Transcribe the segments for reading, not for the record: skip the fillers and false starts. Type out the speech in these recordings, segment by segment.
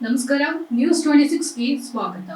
ನಮಸ್ಕಾರ, ನ್ಯೂಸ್ 26ಗೆ ಸ್ವಾಗತ.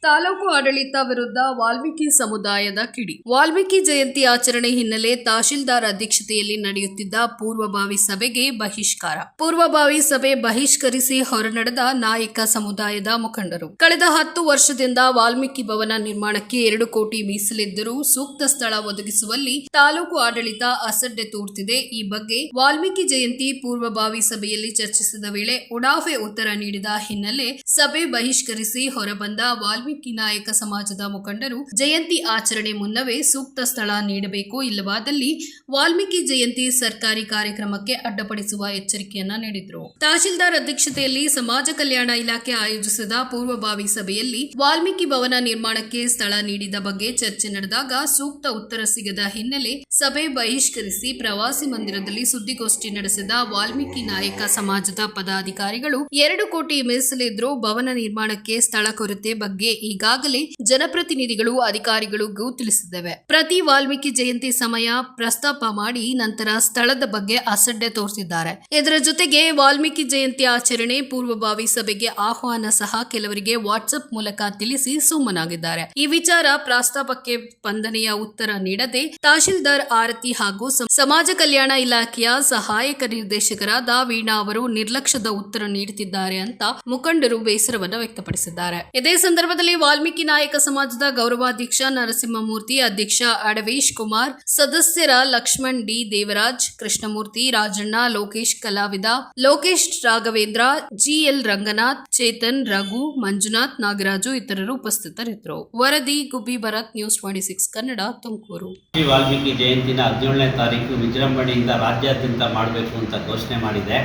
ತಾಲೂಕು ಆಡಳಿತ ವಿರುದ್ಧ ವಾಲ್ಮೀಕಿ ಸಮುದಾಯದ ಕಿಡಿ. ವಾಲ್ಮೀಕಿ ಜಯಂತಿ ಆಚರಣೆ ಹಿನ್ನೆಲೆ ತಹಶೀಲ್ದಾರ್ ಅಧ್ಯಕ್ಷತೆಯಲ್ಲಿ ನಡೆಯುತ್ತಿದ್ದ ಪೂರ್ವಭಾವಿ ಸಭೆಗೆ ಬಹಿಷ್ಕಾರ. ಪೂರ್ವಭಾವಿ ಸಭೆ ಬಹಿಷ್ಕರಿಸಿ ಹೊರನಡೆದ ನಾಯಕ ಸಮುದಾಯದ ಮುಖಂಡರು. ಕಳೆದ 10 ವರ್ಷದಿಂದ ವಾಲ್ಮೀಕಿ ಭವನ ನಿರ್ಮಾಣಕ್ಕೆ 2 ಕೋಟಿ ಮೀಸಲಿದ್ದರೂ ಸೂಕ್ತ ಸ್ಥಳ ಒದಗಿಸುವಲ್ಲಿ ತಾಲೂಕು ಆಡಳಿತ ಅಸಡ್ಡೆ ತೋರುತ್ತಿದೆ. ಈ ಬಗ್ಗೆ ವಾಲ್ಮೀಕಿ ಜಯಂತಿ ಪೂರ್ವಭಾವಿ ಸಭೆಯಲ್ಲಿ ಚರ್ಚಿಸಿದ ವೇಳೆ ಉಡಾಫೆ ಉತ್ತರ ನೀಡಿದ ಹಿನ್ನೆಲೆ ಸಭೆ ಬಹಿಷ್ಕರಿಸಿ ಹೊರಬಂದ ವಾಲ್ಮೀಕಿ ನಾಯಕ ಸಮಾಜದ ಮುಖಂಡರು ಜಯಂತಿ ಆಚರಣೆ ಮುನ್ನವೇ ಸೂಕ್ತ ಸ್ಥಳ ನೀಡಬೇಕು, ಇಲ್ಲವಾದಲ್ಲಿ ವಾಲ್ಮೀಕಿ ಜಯಂತಿ ಸರ್ಕಾರಿ ಕಾರ್ಯಕ್ರಮಕ್ಕೆ ಅಡ್ಡಪಡಿಸುವ ಎಚ್ಚರಿಕೆಯನ್ನ ನೀಡಿದರು. ತಹಶೀಲ್ದಾರ್ ಅಧ್ಯಕ್ಷತೆಯಲ್ಲಿ ಸಮಾಜ ಕಲ್ಯಾಣ ಇಲಾಖೆ ಆಯೋಜಿಸಿದ ಪೂರ್ವಭಾವಿ ಸಭೆಯಲ್ಲಿ ವಾಲ್ಮೀಕಿ ಭವನ ನಿರ್ಮಾಣಕ್ಕೆ ಸ್ಥಳ ನೀಡಿದ ಬಗ್ಗೆ ಚರ್ಚೆ ನಡೆದಾಗ ಸೂಕ್ತ ಉತ್ತರ ಸಿಗದ ಹಿನ್ನೆಲೆ ಸಭೆ ಬಹಿಷ್ಕರಿಸಿ ಪ್ರವಾಸಿ ಮಂದಿರದಲ್ಲಿ ಸುದ್ದಿಗೋಷ್ಠಿ ನಡೆಸಿದ ವಾಲ್ಮೀಕಿ ನಾಯಕ ಸಮಾಜದ ಪದಾಧಿಕಾರಿಗಳು 2 ಕೋಟಿ ಮೀಸಲಿದ್ರೂ ಭವನ ನಿರ್ಮಾಣಕ್ಕೆ ಸ್ಥಳ ಕೊರತೆ ಬಗ್ಗೆ ಈಗಾಗಲೇ ಜನಪ್ರತಿನಿಧಿಗಳು ಅಧಿಕಾರಿಗಳಿಗೂ ತಿಳಿಸಿದ್ದೇವೆ. ಪ್ರತಿ ವಾಲ್ಮೀಕಿ ಜಯಂತಿ ಸಮಯ ಪ್ರಸ್ತಾಪ ಮಾಡಿ ನಂತರ ಸ್ಥಳದ ಬಗ್ಗೆ ಅಸಡ್ಡೆ ತೋರಿಸಿದ್ದಾರೆ. ಇದರ ಜೊತೆಗೆ ವಾಲ್ಮೀಕಿ ಜಯಂತಿ ಆಚರಣೆ ಪೂರ್ವಭಾವಿ ಸಭೆಗೆ ಆಹ್ವಾನ ಸಹ ಕೆಲವರಿಗೆ ವಾಟ್ಸ್ಆಪ್ ಮೂಲಕ ತಿಳಿಸಿ ಸುಮ್ಮನಾಗಿದ್ದಾರೆ. ಈ ವಿಚಾರ ಪ್ರಸ್ತಾಪಕ್ಕೆ ಸ್ಪಂದನೆಯ ಉತ್ತರ ನೀಡದೆ ತಹಶೀಲ್ದಾರ್ ಆರತಿ ಹಾಗೂ ಸಮಾಜ ಕಲ್ಯಾಣ ಇಲಾಖೆಯ ಸಹಾಯಕ ನಿರ್ದೇಶಕರಾದ ವೀಣಾ ಅವರು ನಿರ್ಲಕ್ಷ್ಯದ ಉತ್ತರ ನೀಡುತ್ತಿದ್ದಾರೆ ಅಂತ ಮುಖಂಡರು ಬೇಸರವನ್ನು ವ್ಯಕ್ತಪಡಿಸಿದ್ದಾರೆ. ಇದೇ ಸಂದರ್ಭದಲ್ಲಿ ವಾಲ್ಮೀಕಿ ನಾಯಕ ಸಮಾಜದ ಗೌರವಾಧ್ಯಕ್ಷ ನರಸಿಂಹಮೂರ್ತಿ, ಅಧ್ಯಕ್ಷ ಅಡವೇಶ್ ಕುಮಾರ್, ಸದಸ್ಯರ ಲಕ್ಷ್ಮಣ್ ಡಿ, ದೇವರಾಜ್, ಕೃಷ್ಣಮೂರ್ತಿ, ರಾಜಣ್ಣ, ಲೋಕೇಶ್ ಕಲಾವಿದ, ಲೋಕೇಶ್ ರಾಘವೇಂದ್ರ, ಜಿಎಲ್ ರಂಗನಾಥ್, ಚೇತನ್, ರಘು, ಮಂಜುನಾಥ್, ನಾಗರಾಜು ಇತರರು ಉಪಸ್ಥಿತರಿದ್ದರು. ವರದಿ ಗುಬ್ಬಿ ಭರತ್, ನ್ಯೂಸ್ 26 ಕನ್ನಡ, ತುಮಕೂರು. ವಾಲ್ಮೀಕಿ ಜಯಂತಿನ 17ನೇ ತಾರೀಕು ವಿಜೃಂಭಣೆಯಿಂದ ರಾಜ್ಯಾದ್ಯಂತ ಮಾಡಬೇಕು ಅಂತ ಘೋಷಣೆ ಮಾಡಿದೆ.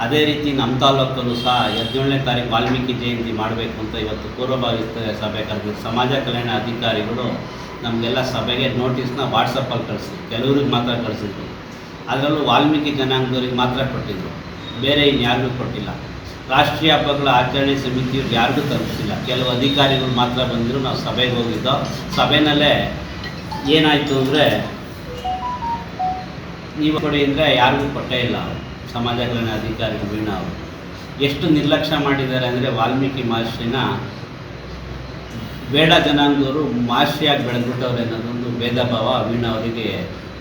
ಅದೇ ರೀತಿ ನಮ್ಮ ತಾಲೂಕಲ್ಲೂ ಸಹ 17ನೇ ತಾರೀಕು ವಾಲ್ಮೀಕಿ ಜಯಂತಿ ಮಾಡಬೇಕು ಅಂತ ಇವತ್ತು ಪೂರ್ವಭಾವಿ ಸಭೆ ಕರೆದಿದ್ದು ಸಮಾಜ ಕಲ್ಯಾಣ ಅಧಿಕಾರಿಗಳು ನಮಗೆಲ್ಲ ಸಭೆಗೆ ನೋಟಿಸ್ನ ವಾಟ್ಸಪ್ಪಲ್ಲಿ ಕಳಿಸಿದ್ರು. ಕೆಲವ್ರಿಗೆ ಮಾತ್ರ ಕಳಿಸಿದ್ರು. ಅದರಲ್ಲೂ ವಾಲ್ಮೀಕಿ ಜನಾಂಗದವ್ರಿಗೆ ಮಾತ್ರ ಕೊಟ್ಟಿದ್ರು, ಬೇರೆ ಇನ್ಯಾರಿಗೂ ಕೊಟ್ಟಿಲ್ಲ. ರಾಷ್ಟ್ರೀಯ ಹಬ್ಬಗಳ ಆಚರಣೆ ಸಮಿತಿಯವ್ರಿಗೆ ಯಾರಿಗೂ ತಲುಪಿಸಿಲ್ಲ. ಕೆಲವು ಅಧಿಕಾರಿಗಳು ಮಾತ್ರ ಬಂದರು. ನಾವು ಸಭೆಗೆ ಹೋಗಿದ್ದೋ. ಸಭೆಯಲ್ಲೇ ಏನಾಯಿತು ಅಂದರೆ, ನೀವು ಕೊಡಿ ಅಂದರೆ ಯಾರಿಗೂ ಕೊಟ್ಟೇ ಇಲ್ಲ. ಸಮಾಜ ಕಲ್ಯಾಣ ಅಧಿಕಾರಿಗಳು ವೀಣಾ ಅವರು ಎಷ್ಟು ನಿರ್ಲಕ್ಷ್ಯ ಮಾಡಿದ್ದಾರೆ ಅಂದರೆ, ವಾಲ್ಮೀಕಿ ಮಹರ್ಷಿನ ಬೇಡ ಜನಾಂಗದವರು ಮಹರ್ಷಿಯಾಗಿ ಬೆಳೆದ್ಬಿಟ್ಟವ್ರೆ ಅನ್ನೋದೊಂದು ಭೇದ ಭಾವ ವೀಣಾ ಅವರಿಗೆ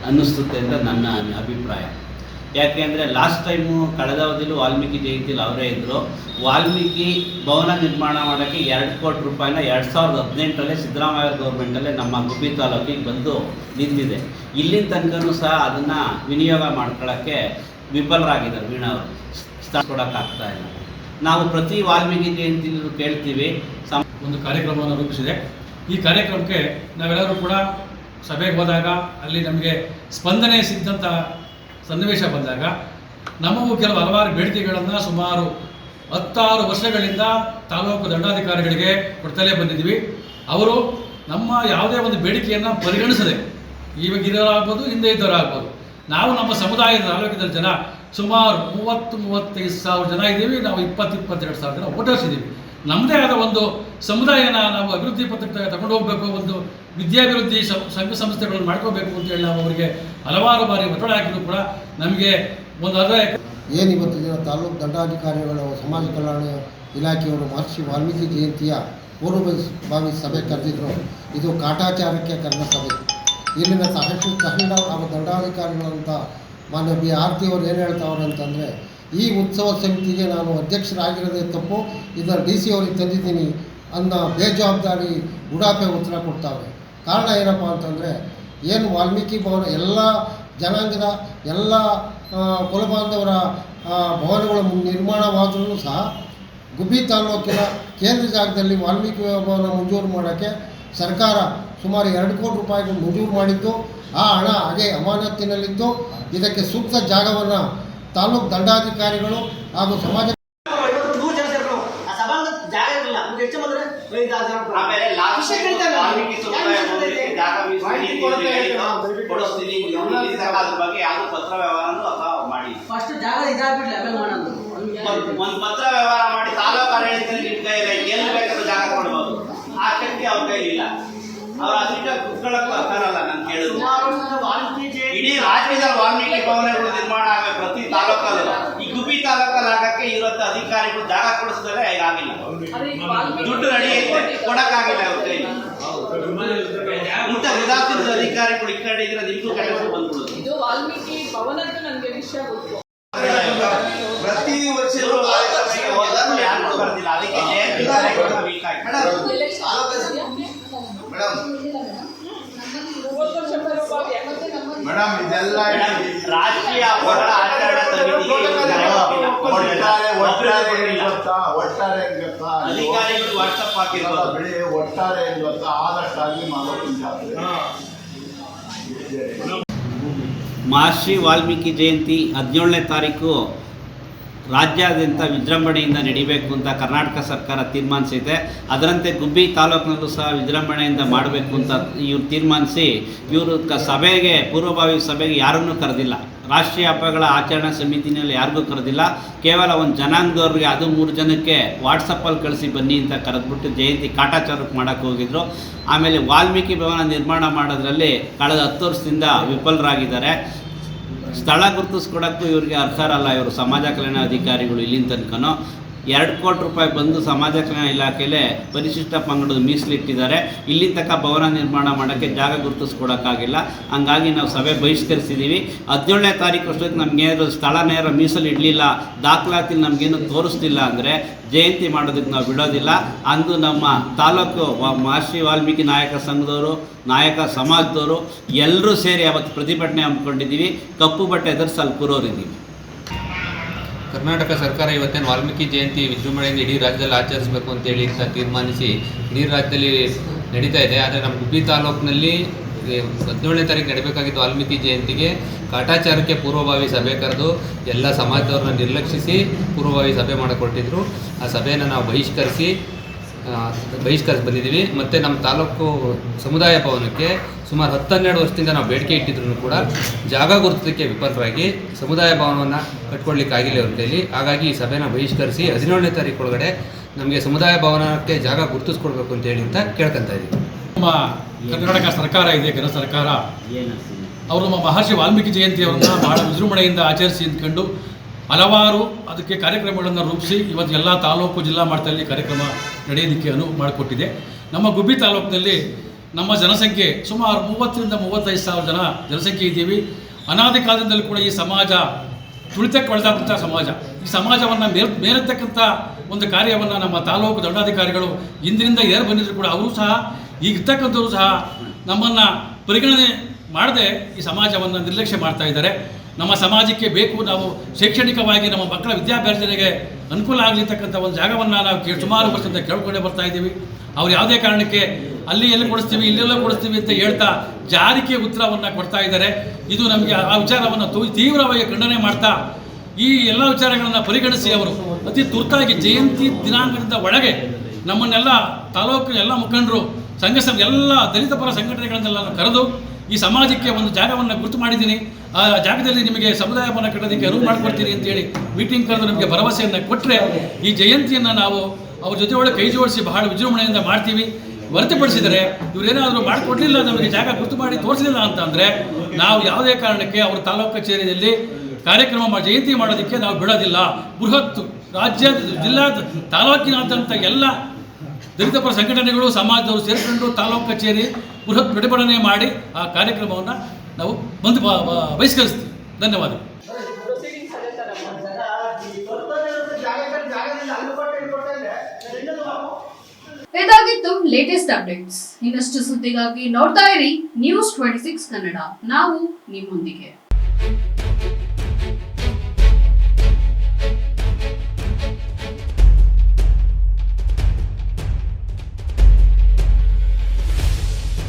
ಅನ್ನಿಸ್ತುತ್ತೆ ಅಂತ ನನ್ನ ಅಭಿಪ್ರಾಯ. ಯಾಕೆಂದರೆ ಲಾಸ್ಟ್ ಟೈಮು ಕಳೆದ ಅವಧಿಯಲ್ಲೂ ವಾಲ್ಮೀಕಿ ಜಯಂತಿಲಿ ಅವರೇ ಇದ್ದರು. ವಾಲ್ಮೀಕಿ ಭವನ ನಿರ್ಮಾಣ ಮಾಡೋಕ್ಕೆ 2 ಕೋಟಿ ರೂಪಾಯಿನ 2018ರಲ್ಲಿ ಸಿದ್ದರಾಮಯ್ಯ ಗೌರ್ಮೆಂಟಲ್ಲೇ ನಮ್ಮ ಗುಬ್ಬಿ ತಾಲೂಕಿಗೆ ಬಂದು ನಿಂತಿದೆ. ಇಲ್ಲಿನ ತನಕನೂ ಸಹ ಅದನ್ನು ವಿನಿಯೋಗ ಮಾಡ್ಕೊಳ್ಳೋಕ್ಕೆ ವಿಫಲರಾಗಿದ್ದಾರೆ ವೀಣಾ ಅವರು. ಸ್ಥಳ ಕೊಡೋಕ್ಕಾಗ್ತಾ ಇಲ್ಲ. ನಾವು ಪ್ರತಿ ವಾಲ್ಮೀಕಿ ಜಯಂತಿಲೂ ಕೇಳ್ತೀವಿ. ಒಂದು ಕಾರ್ಯಕ್ರಮವನ್ನು ರೂಪಿಸಿದೆ. ಈ ಕಾರ್ಯಕ್ರಮಕ್ಕೆ ನಾವೆಲ್ಲರೂ ಕೂಡ ಸಭೆಗೆ ಹೋದಾಗ ಅಲ್ಲಿ ನಮಗೆ ಸ್ಪಂದನೆ ಸಿದ್ದಂಥ ಸನ್ನಿವೇಶ ಬಂದಾಗ ನಮಗೂ ಹಲವಾರು ಬೇಡಿಕೆಗಳನ್ನು ಸುಮಾರು 16 ವರ್ಷಗಳಿಂದ ತಾಲೂಕು ದಂಡಾಧಿಕಾರಿಗಳಿಗೆ ಕೊಡ್ತಲೇ ಬಂದಿದ್ವಿ. ಅವರು ನಮ್ಮ ಯಾವುದೇ ಒಂದು ಬೇಡಿಕೆಯನ್ನು ಪರಿಗಣಿಸದೆ, ಇವಾಗ ಇರೋರಾಗ್ಬೋದು, ಹಿಂದೆ ಇದ್ದವರಾಗ್ಬೋದು, ನಾವು ನಮ್ಮ ಸಮುದಾಯದ ತಾಲೂಕಿನಲ್ಲಿ ಜನ ಸುಮಾರು 30-35 ಸಾವಿರ ಜನ ಇದ್ದೀವಿ. ನಾವು 20-22 ಸಾವಿರ ಜನ ವೋಟರ್ಸ್ ಇದ್ದೀವಿ. ನಮ್ಮದೇ ಆದ ಒಂದು ಸಮುದಾಯನ ನಾವು ಅಭಿವೃದ್ಧಿ ಪಥಕ್ಕೆ ತಗೊಂಡು ಹೋಗಬೇಕು, ಒಂದು ವಿದ್ಯಾಭಿವೃದ್ಧಿ ಸಂಘ ಸಂಸ್ಥೆಗಳನ್ನು ಮಾಡ್ಕೋಬೇಕು ಅಂತೇಳಿ ನಾವು ಅವರಿಗೆ ಹಲವಾರು ಬಾರಿ ಒತ್ತಡ ಹಾಕಿದ್ರು ಕೂಡ ನಮಗೆ ಒಂದು ಆದಾಯ ಏನಿವತ್ತು ದಿನ ತಾಲೂಕು ದಂಡಾಧಿಕಾರಿಗಳು ಸಮಾಜ ಕಲ್ಯಾಣ ಇಲಾಖೆಯವರು ಮಹರ್ಷಿ ವಾಲ್ಮೀಕಿ ಜಯಂತಿಯ ಪೂರ್ವಭಾವಿ ಸಭೆ ಕರೆದಿದ್ರು. ಇದು ಕಾಟಾಚಾರಕ್ಕೆ ಕರೆದ ಸಭೆ. ಇಲ್ಲಿನ ತಹಶೀಲ್ದಾರ್ ಹಾಗೂ ದಂಡಾಧಿಕಾರಿಗಳಂತ ಮಾನ್ಯ ಬಿ ಆರತಿ ಅವರು ಏನು ಹೇಳ್ತಾವ್ರೆ ಅಂತಂದರೆ, ಈ ಉತ್ಸವ ಸಮಿತಿಗೆ ನಾನು ಅಧ್ಯಕ್ಷರಾಗಿರೋದೇ ತಪ್ಪು, ಇದನ್ನು DC ಅವರಿಗೆ ತಂದಿದ್ದೀನಿ ಅನ್ನೋ ಬೇಜವಾಬ್ದಾರಿ ಉಡಾಫೆ ಉತ್ತರ ಕೊಡ್ತಾವೆ. ಕಾರಣ ಏನಪ್ಪ ಅಂತಂದರೆ, ಏನು ವಾಲ್ಮೀಕಿ ಭವನ ಎಲ್ಲ ಜನಾಂಗದ ಎಲ್ಲ ಕುಲಬಾಂಧವರ ಭವನಗಳು ನಿರ್ಮಾಣವಾದರೂ ಸಹ ಗುಬ್ಬಿ ತಾಲೂಕಿನ ಕೇಂದ್ರ ಜಾಗದಲ್ಲಿ ವಾಲ್ಮೀಕಿ ಭವನ ಮಂಜೂರು ಮಾಡೋಕ್ಕೆ ಸರ್ಕಾರ ಸುಮಾರು 2 ಕೋಟಿ ರೂಪಾಯಿಗಳು ಮಂಜೂರು ಮಾಡಿದ್ದು. ಆ ಹಣ ಹಾಗೆ ಅಮಾನತ್ತಿನಲ್ಲಿದ್ದು. ಇದಕ್ಕೆ ಸೂಕ್ತ ಜಾಗವನ್ನು ತಾಲೂಕು ದಂಡಾಧಿಕಾರಿಗಳು ಹಾಗೂ ಸಮಾಜ ಪತ್ರ ವ್ಯವಹಾರ ಮಾಡಿ ತಾಲೂಕು ಆಡಳಿತದಲ್ಲಿ ನಿಮ್ಮ ಕೈಯಲ್ಲಿ ಏನು ಬೇಕಾದ್ರೂ ಜಾಗ ಕೊಡ್ಬೋದು. ಆ ಶಕ್ತಿ ಅವ್ರ ಕೈಲಿಲ್ಲ. ಅವ್ರು ಅದಕ್ಕೆ ಕುತ್ಕೊಳ್ಳೋಕ್ಕಾಗಲ್ಲ. ನಾನು ಕೇಳಿದ್ರು, ಇಡೀ ರಾಜ್ಯದಲ್ಲಿ ವಾಲ್ಮೀಕಿ ಭವನಗಳು ನಿರ್ಮಾಣ ಆಗಬೇಕು ಪ್ರತಿ ತಾಲೂಕಲ್ಲೂ. ಈ ಗುಬ್ಬಿ ತಾಲೂಕಲ್ಲಿ ಆಗಕ್ಕೆ ಕಾಟಾಚಾರಕ್ಕೆ ಇವತ್ತು ಅಧಿಕಾರಿಗಳು ಜಾಗ ಕೊಡಿಸಿದ್ರೆ ಆಗಿಲ್ಲ, ದುಡ್ಡು ರೆಡಿ ಕೊಡಕ್ಕಾಗಿಲ್ಲ ಅವ್ರ ಕೈಲಿ. ಇಂಥ ವಿಧಾನದ ಅಧಿಕಾರಿಗಳು ಈ ಕಡೆ ಇದ್ರೆ ನಿಮಗೂ ಕೆಲಸ ಬಂದ್ಬಿಡುದು. ಇದು ವಾಲ್ಮೀಕಿ ಭವನದ್ದು ನನಗೆ ವಿಷಯ ಗೊತ್ತು. ಪ್ರತಿ ವರ್ಷ ಯಾರು ಬರ್ತಿಲ್ಲ, ಅದಕ್ಕೆ ಜಯಂತಿ ಕಾರ್ಯಕ್ರಮ ವೀಕ್ ಆಯ್ತು. ಮೇಡಮ್ ಇದೆಲ್ಲ ರಾಷ್ಟ್ರೀಯ ಅಪರಾಧ ಆಚರಣಾ ಸಮಿತಿಗೆ ಒಟ್ಟಾರೆ ಗೊತ್ತಾ ಅಧಿಕಾರಿಗಳು ವಾಟ್ಸಪ್ ಹಾಕಿರ್ಬೋದು. ಬಿಡಿ, ಒಟ್ಟಾರೆ ಏನ್ ಗೊತ್ತಾ, ಆದಷ್ಟಾಗಿ ಮಾಡೋದು ಜಾತ್ರೆ. ಮಹರ್ಷಿ ವಾಲ್ಮೀಕಿ ಜಯಂತಿ 17ನೇ ತಾರೀಕು ರಾಜ್ಯಾದ್ಯಂತ ವಿಜೃಂಭಣೆಯಿಂದ ನಡಿಬೇಕು ಅಂತ ಕರ್ನಾಟಕ ಸರ್ಕಾರ ತೀರ್ಮಾನಿಸಿದೆ. ಅದರಂತೆ ಗುಬ್ಬಿ ತಾಲೂಕಿನಲ್ಲೂ ಸಹ ವಿಜೃಂಭಣೆಯಿಂದ ಮಾಡಬೇಕು ಅಂತ ಇವರು ತೀರ್ಮಾನಿಸಿ, ಇವರು ಸಭೆಗೆ ಪೂರ್ವಭಾವಿ ಸಭೆಗೆ ಯಾರನ್ನೂ ಕರೆದಿಲ್ಲ. ರಾಷ್ಟ್ರೀಯ ಹಬ್ಬಗಳ ಆಚರಣಾ ಸಮಿತಿನಲ್ಲಿ ಯಾರಿಗೂ ಕರೆದಿಲ್ಲ. ಕೇವಲ ಒಂದು ಜನಾಂಗದವ್ರಿಗೆ, ಅದು 3 ಜನಕ್ಕೆ ವಾಟ್ಸಪ್ಪಲ್ಲಿ ಕಳಿಸಿ ಬನ್ನಿ ಅಂತ ಕರೆದ್ಬಿಟ್ಟು ಜಯಂತಿ ಕಾಟಾಚಾರಕ್ಕೆ ಮಾಡೋಕ್ಕೆ ಹೋಗಿದ್ರು. ಆಮೇಲೆ ವಾಲ್ಮೀಕಿ ಭವನ ನಿರ್ಮಾಣ ಮಾಡೋದ್ರಲ್ಲಿ ಕಳೆದ 10 ವರ್ಷದಿಂದ ವಿಫಲರಾಗಿದ್ದಾರೆ. ಸ್ಥಳ ಗುರುತಿಸ್ಕೊಡೋಕ್ಕೂ ಇವ್ರಿಗೆ ಅರ್ಥ ಇರಲ್ಲ. ಇವರು ಸಮಾಜ ಕಲ್ಯಾಣ ಅಧಿಕಾರಿಗಳು ಇಲ್ಲಿನ ತನಕನೂ 2 ಕೋಟಿ ರೂಪಾಯಿ ಬಂದು ಸಮಾಜ ಕಲ್ಯಾಣ ಇಲಾಖೆಯಲ್ಲೇ ಪರಿಶಿಷ್ಟ ಪಂಗಡದ ಮೀಸಲಿಟ್ಟಿದ್ದಾರೆ. ಇಲ್ಲಿನ ತನಕ ಭವನ ನಿರ್ಮಾಣ ಮಾಡೋಕ್ಕೆ ಜಾಗ ಗುರುತಿಸ್ಕೊಡೋಕ್ಕಾಗಿಲ್ಲ. ಹಂಗಾಗಿ ನಾವು ಸಭೆ ಬಹಿಷ್ಕರಿಸಿದ್ದೀವಿ. 17ನೇ ತಾರೀಕು ಅಷ್ಟೊತ್ತಿಗೆ ನಮಗೇನಾದ್ರು ಸ್ಥಳ ನೇರ ಮೀಸಲು ಇಡಲಿಲ್ಲ, ದಾಖಲಾತಿ ನಮಗೇನು ತೋರಿಸ್ತಿಲ್ಲ ಅಂದರೆ ಜಯಂತಿ ಮಾಡೋದಕ್ಕೆ ನಾವು ಬಿಡೋದಿಲ್ಲ. ಅಂದು ನಮ್ಮ ತಾಲೂಕು ಮಹರ್ಷಿ ವಾಲ್ಮೀಕಿ ನಾಯಕ ಸಂಘದವರು, ನಾಯಕ ಸಮಾಜದವರು ಎಲ್ಲರೂ ಸೇರಿ ಅವತ್ತು ಪ್ರತಿಭಟನೆ ಹಮ್ಮಿಕೊಂಡಿದ್ದೀವಿ. ಕಪ್ಪು ಬಟ್ಟೆ ಧರಿಸಿ ಅಲ್ಲಿ ಕೂರೋರಿದ್ದೀವಿ. ಕರ್ನಾಟಕ ಸರ್ಕಾರ ಇವತ್ತೇನು ವಾಲ್ಮೀಕಿ ಜಯಂತಿ ವಿಜೃಂಭಣೆಯಿಂದ ಇಡೀ ರಾಜ್ಯದಲ್ಲಿ ಆಚರಿಸಬೇಕು ಅಂತೇಳಿ ಅಂತ ತೀರ್ಮಾನಿಸಿ ಇಡೀ ರಾಜ್ಯದಲ್ಲಿ ನಡೀತಾ ಇದೆ. ಆದರೆ ನಮ್ಮ ಗುಬ್ಬಿ ತಾಲೂಕಿನಲ್ಲಿ 17ನೇ ತಾರೀಕು ನಡೀಬೇಕಾಗಿದ್ದು ವಾಲ್ಮೀಕಿ ಜಯಂತಿಗೆ ಕಾಟಾಚಾರಕ್ಕೆ ಪೂರ್ವಭಾವಿ ಸಭೆ ಕರೆದು ಎಲ್ಲ ಸಮಾಜದವ್ರನ್ನ ನಿರ್ಲಕ್ಷಿಸಿ ಪೂರ್ವಭಾವಿ ಸಭೆ ಮಾಡಿಕೊಟ್ಟಿದ್ರು. ಆ ಸಭೆಯನ್ನು ನಾವು ಬಹಿಷ್ಕರಿಸಿ ಬಂದಿದ್ದೀವಿ. ಮತ್ತು ನಮ್ಮ ತಾಲೂಕು ಸಮುದಾಯ ಭವನಕ್ಕೆ ಸುಮಾರು 10-12 ವರ್ಷದಿಂದ ನಾವು ಬೇಡಿಕೆ ಇಟ್ಟಿದ್ರು ಕೂಡ ಜಾಗ ಗುರುತಿಸಲಿಕ್ಕೆ ವಿಫಲರಾಗಿ ಸಮುದಾಯ ಭವನವನ್ನು ಕಟ್ಕೊಳ್ಳಿಕ್ಕಾಗಿಲ್ಲ ಅವ್ರ ಕೈಲಿ. ಹಾಗಾಗಿ ಈ ಸಭೆನ ಬಹಿಷ್ಕರಿಸಿ 17ನೇ ತಾರೀಕು ಒಳಗಡೆ ನಮಗೆ ಸಮುದಾಯ ಭವನಕ್ಕೆ ಜಾಗ ಗುರುತಿಸ್ಕೊಡ್ಬೇಕು ಅಂತೇಳಿ ಅಂತ ಕೇಳ್ಕೊತಾ ಇದ್ದೀವಿ. ನಮ್ಮ ಕರ್ನಾಟಕ ಸರ್ಕಾರ ಇದೆ, ಕೇಂದ್ರ ಸರ್ಕಾರ, ಅವರು ನಮ್ಮ ಮಹರ್ಷಿ ವಾಲ್ಮೀಕಿ ಜಯಂತಿಯವರನ್ನು ಬಹಳ ವಿಜೃಂಭಣೆಯಿಂದ ಆಚರಿಸಿ ಅಂದ್ಕೊಂಡು ಹಲವಾರು ಅದಕ್ಕೆ ಕಾರ್ಯಕ್ರಮಗಳನ್ನು ರೂಪಿಸಿ ಇವತ್ತು ಎಲ್ಲ ತಾಲೂಕು ಜಿಲ್ಲಾ ಮಟ್ಟದಲ್ಲಿ ಕಾರ್ಯಕ್ರಮ ನಡೆಯೋದಕ್ಕೆ ಅನುವು ಮಾಡಿಕೊಟ್ಟಿದೆ. ನಮ್ಮ ಗುಬ್ಬಿ ತಾಲೂಕಿನಲ್ಲಿ ನಮ್ಮ ಜನಸಂಖ್ಯೆ ಸುಮಾರು 30,000 ರಿಂದ 35,000 ಜನಸಂಖ್ಯೆ ಇದ್ದೀವಿ. ಅನಾದಿ ಕಾಲದಿಂದಲೂ ಕೂಡ ಈ ಸಮಾಜ ತುಳಿತಕ್ಕೆ ಒಳಗಾದಂಥ ಸಮಾಜ. ಈ ಸಮಾಜವನ್ನು ಮೇಲೆತ್ತಕ್ಕಂಥ ಒಂದು ಕಾರ್ಯವನ್ನು ನಮ್ಮ ತಾಲೂಕು ದಂಡಾಧಿಕಾರಿಗಳು ಹಿಂದಿನಿಂದ ಏರ್ ಬಂದಿದ್ರು ಕೂಡ ಅವರು ಸಹ ಈಗ ಇರ್ತಕ್ಕಂಥವ್ರು ಸಹ ನಮ್ಮನ್ನು ಪರಿಗಣನೆ ಮಾಡದೆ ಈ ಸಮಾಜವನ್ನು ನಿರ್ಲಕ್ಷ್ಯ ಮಾಡ್ತಾ ಇದ್ದಾರೆ. ನಮ್ಮ ಸಮಾಜಕ್ಕೆ ಬೇಕು, ನಾವು ಶೈಕ್ಷಣಿಕವಾಗಿ ನಮ್ಮ ಮಕ್ಕಳ ವಿದ್ಯಾಭ್ಯಾಸನೆಗೆ ಅನುಕೂಲ ಆಗಲಿರ್ತಕ್ಕಂಥ ಒಂದು ಜಾಗವನ್ನು ನಾವು ಸುಮಾರು ವರ್ಷದಿಂದ ಕೇಳ್ಕೊಂಡೇ ಬರ್ತಾ ಇದ್ದೀವಿ. ಅವ್ರು ಯಾವುದೇ ಕಾರಣಕ್ಕೆ ಅಲ್ಲಿ ಎಲ್ಲಿ ಕೊಡಿಸ್ತೀವಿ, ಇಲ್ಲೆಲ್ಲ ಕೊಡಿಸ್ತೀವಿ ಅಂತ ಹೇಳ್ತಾ ಜಾರಿಕೆ ಉತ್ತರವನ್ನು ಕೊಡ್ತಾ ಇದ್ದಾರೆ. ಇದು ನಮಗೆ ಆ ವಿಚಾರವನ್ನು ತೀವ್ರವಾಗಿ ಖಂಡನೆ ಮಾಡ್ತಾ ಈ ಎಲ್ಲ ವಿಚಾರಗಳನ್ನು ಪರಿಗಣಿಸಿ ಅವರು ಅತಿ ತುರ್ತಾಗಿ ಜಯಂತಿ ದಿನಾಂಕದಿಂದ ಒಳಗೆ ನಮ್ಮನ್ನೆಲ್ಲ ತಾಲೂಕಿನ ಎಲ್ಲ ಮುಖಂಡರು, ಎಲ್ಲ ದಲಿತ ಪರ ಸಂಘಟನೆಗಳನ್ನೆಲ್ಲ ಕರೆದು ಈ ಸಮಾಜಕ್ಕೆ ಒಂದು ಜಾಗವನ್ನು ಗುರುತು ಮಾಡಿದ್ದೀನಿ, ಆ ಜಾಗದಲ್ಲಿ ನಿಮಗೆ ಸಮುದಾಯ ಭವನ ಕಟ್ಟೋದಕ್ಕೆ ಅನುವು ಮಾಡಿಕೊಡ್ತೀನಿ ಅಂತೇಳಿ ಮೀಟಿಂಗ್ ಕರೆದು ನಮಗೆ ಭರವಸೆಯನ್ನು ಕೊಟ್ಟರೆ ಈ ಜಯಂತಿಯನ್ನು ನಾವು ಅವ್ರ ಜೊತೆ ಒಳಗೆ ಕೈ ಜೋಡಿಸಿ ಬಹಳ ವಿಜೃಂಭಣೆಯಿಂದ ಮಾಡ್ತೀವಿ. ಹೊರತುಪಡಿಸಿದರೆ ಇವರೇನಾದರೂ ಮಾಡಿಕೊಡ್ಲಿಲ್ಲ, ನಮಗೆ ಜಾಗ ಗುರುತು ಮಾಡಿ ತೋರಿಸಲಿಲ್ಲ ಅಂತಂದರೆ ನಾವು ಯಾವುದೇ ಕಾರಣಕ್ಕೆ ಅವ್ರ ತಾಲೂಕು ಕಚೇರಿಯಲ್ಲಿ ಕಾರ್ಯಕ್ರಮ ಜಯಂತಿ ಮಾಡೋದಕ್ಕೆ ನಾವು ಬಿಡೋದಿಲ್ಲ. ಬೃಹತ್ ರಾಜ್ಯ ಜಿಲ್ಲಾ ತಾಲೂಕಿನಾದ್ಯಂತ ಎಲ್ಲ ದಲಿತ ಪರ ಸಂಘಟನೆಗಳು ಸಮಾಜದವರು ಸೇರಿಕೊಂಡು ತಾಲೂಕು ಕಚೇರಿ ಬೃಹತ್ ಪ್ರತಿಭಟನೆ ಮಾಡಿ ಆ ಕಾರ್ಯಕ್ರಮವನ್ನು ನಾವು ಬಹಿಷ್ಕರಿಸ್ತೀವಿ. ಧನ್ಯವಾದಗಳು. ಇದಾಗಿತ್ತು ಲೇಟೆಸ್ಟ್ ಅಪ್ಡೇಟ್ಸ್. ಇನ್ನಷ್ಟು ಸುದ್ದಿಗಾಗಿ ನೋಡ್ತಾ ಇರಿ News 26 ಕನ್ನಡ. ನಾವು ನಿಮ್ಮೊಂದಿಗೆ.